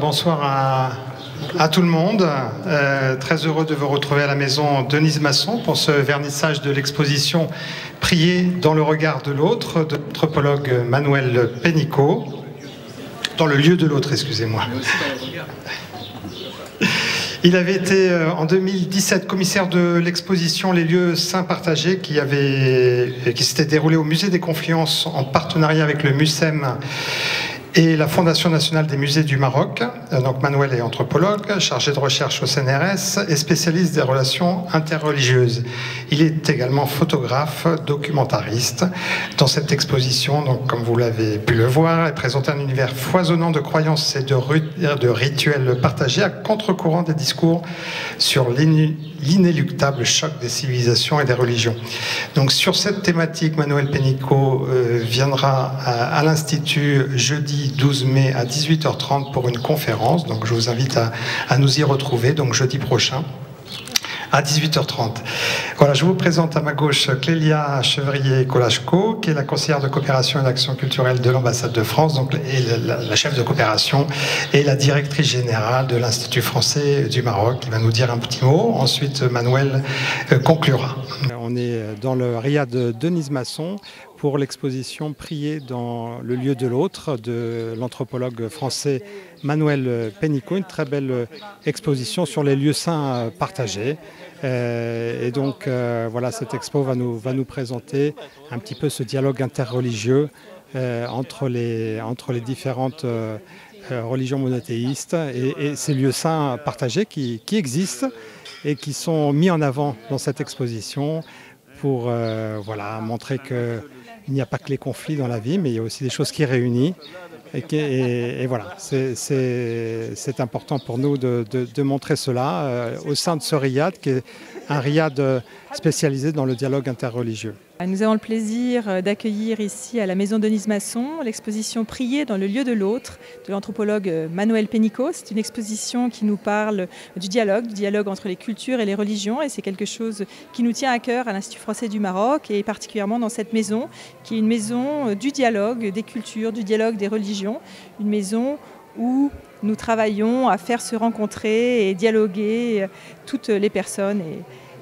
Bonsoir à tout le monde. Très heureux de vous retrouver à la maison Denise Masson pour ce vernissage de l'exposition Prier dans le regard de l'autre de l'anthropologue Manuel Pénicaud. Dans le lieu de l'autre, excusez-moi. Il avait été en 2017 commissaire de l'exposition Les lieux saints partagés qui s'était déroulée au Musée des Confluences en partenariat avec le MUSEM et la Fondation nationale des musées du Maroc. Donc Manuel est anthropologue, chargé de recherche au CNRS et spécialiste des relations interreligieuses. Il est également photographe, documentariste. Dans cette exposition, donc, comme vous l'avez pu le voir, est présenté un univers foisonnant de croyances et de rituels partagés à contre-courant des discours sur l'inéluctable choc des civilisations et des religions. Donc sur cette thématique, Manuel Pénicaud viendra à l'Institut jeudi 12 mai à 18h30 pour une conférence. Donc je vous invite à nous y retrouver, donc jeudi prochain à 18h30. Voilà, je vous présente à ma gauche Clélia Chevrier-Kolachko, qui est la conseillère de coopération et d'action culturelle de l'ambassade de France, donc, et la chef de coopération, et la directrice générale de l'Institut français du Maroc, qui va nous dire un petit mot. Ensuite, Manuel conclura. On est dans le riad de Denise Masson pour l'exposition Prier dans le lieu de l'autre de l'anthropologue français Manuel Pénicaud, une très belle exposition sur les lieux saints partagés. Et donc voilà, cette expo va nous présenter un petit peu ce dialogue interreligieux entre les différentes religions monothéistes et ces lieux saints partagés qui existent et qui sont mis en avant dans cette exposition pour voilà, montrer qu'il n'y a pas que les conflits dans la vie, mais il y a aussi des choses qui réunissent. Et voilà, c'est important pour nous de montrer cela au sein de ce riad, qui est un riad spécialisé dans le dialogue interreligieux. Nous avons le plaisir d'accueillir ici à la maison Denise Masson l'exposition Prier dans le lieu de l'autre de l'anthropologue Manuel Pénicaud. C'est une exposition qui nous parle du dialogue entre les cultures et les religions, et c'est quelque chose qui nous tient à cœur à l'Institut français du Maroc et particulièrement dans cette maison qui est une maison du dialogue des cultures, du dialogue des religions, une maison où nous travaillons à faire se rencontrer et dialoguer toutes les personnes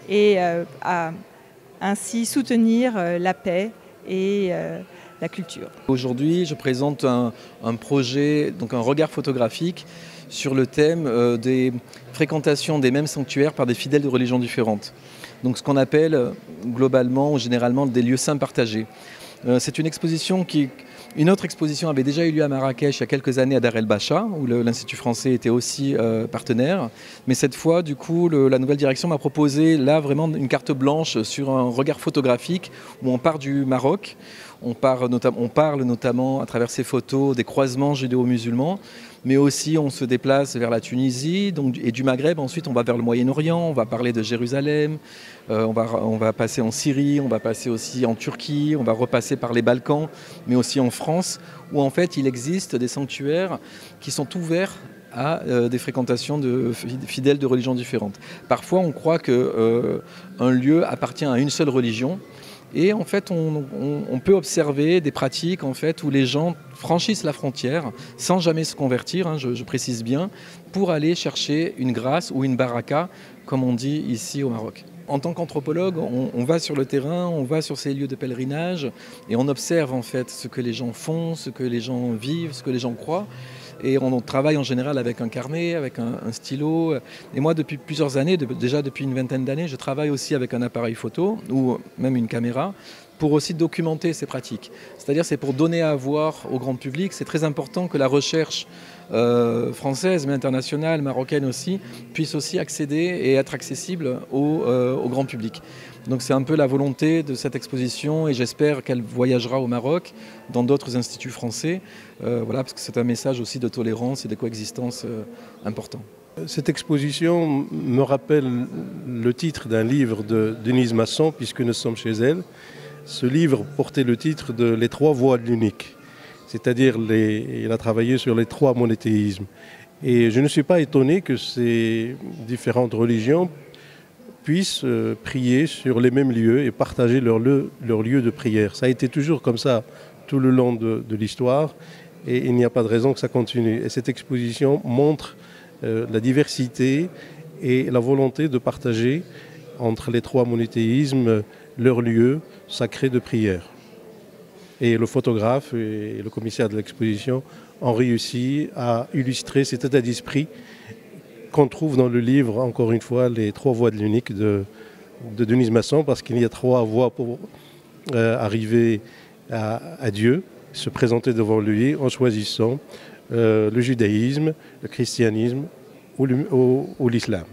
et à ainsi soutenir la paix et la culture. Aujourd'hui, je présente un projet, donc un regard photographique sur le thème des fréquentations des mêmes sanctuaires par des fidèles de religions différentes. Donc ce qu'on appelle globalement ou généralement des lieux saints partagés. C'est une exposition Une autre exposition avait déjà eu lieu à Marrakech il y a quelques années à Dar el-Bacha, où l'Institut français était aussi partenaire. Mais cette fois, du coup, la nouvelle direction m'a proposé là vraiment une carte blanche sur un regard photographique où on part du Maroc. On parle notamment à travers ces photos des croisements judéo-musulmans, mais aussi on se déplace vers la Tunisie et du Maghreb. Ensuite, on va vers le Moyen-Orient, on va parler de Jérusalem, on va passer en Syrie, on va passer aussi en Turquie, on va repasser par les Balkans, mais aussi en France, où en fait il existe des sanctuaires qui sont ouverts à des fréquentations de fidèles de religions différentes. Parfois, on croit qu'un lieu appartient à une seule religion. Et en fait, on peut observer des pratiques en fait, où les gens franchissent la frontière sans jamais se convertir, hein, je précise bien, pour aller chercher une grâce ou une baraka, comme on dit ici au Maroc. En tant qu'anthropologue, on va sur le terrain, on va sur ces lieux de pèlerinage et on observe en fait ce que les gens font, ce que les gens vivent, ce que les gens croient. Et on travaille en général avec un carnet, avec un stylo. Et moi, depuis plusieurs années, déjà depuis une vingtaine d'années, je travaille aussi avec un appareil photo ou même une caméra pour aussi documenter ces pratiques. C'est-à-dire c'est pour donner à voir au grand public. C'est très important que la recherche française, mais internationale, marocaine aussi, puisse aussi accéder et être accessible au grand public. Donc c'est un peu la volonté de cette exposition et j'espère qu'elle voyagera au Maroc, dans d'autres instituts français, voilà, parce que c'est un message aussi de tolérance et de coexistence important. Cette exposition me rappelle le titre d'un livre de Denise Masson, puisque nous sommes chez elle. Ce livre portait le titre de Les trois voies de l'unique, c'est-à-dire il a travaillé sur les trois monothéismes. Et je ne suis pas étonné que ces différentes religions puissent prier sur les mêmes lieux et partager leur lieu de prière. Ça a été toujours comme ça tout le long de l'histoire. et il n'y a pas de raison que ça continue. Et cette exposition montre la diversité et la volonté de partager entre les trois monothéismes leur lieu sacré de prière. Et le photographe et le commissaire de l'exposition ont réussi à illustrer cet état d'esprit qu'on trouve dans le livre, encore une fois, les trois voies de l'unique de Denise Masson, parce qu'il y a trois voies pour arriver à Dieu, se présenter devant lui en choisissant le judaïsme, le christianisme ou l'islam.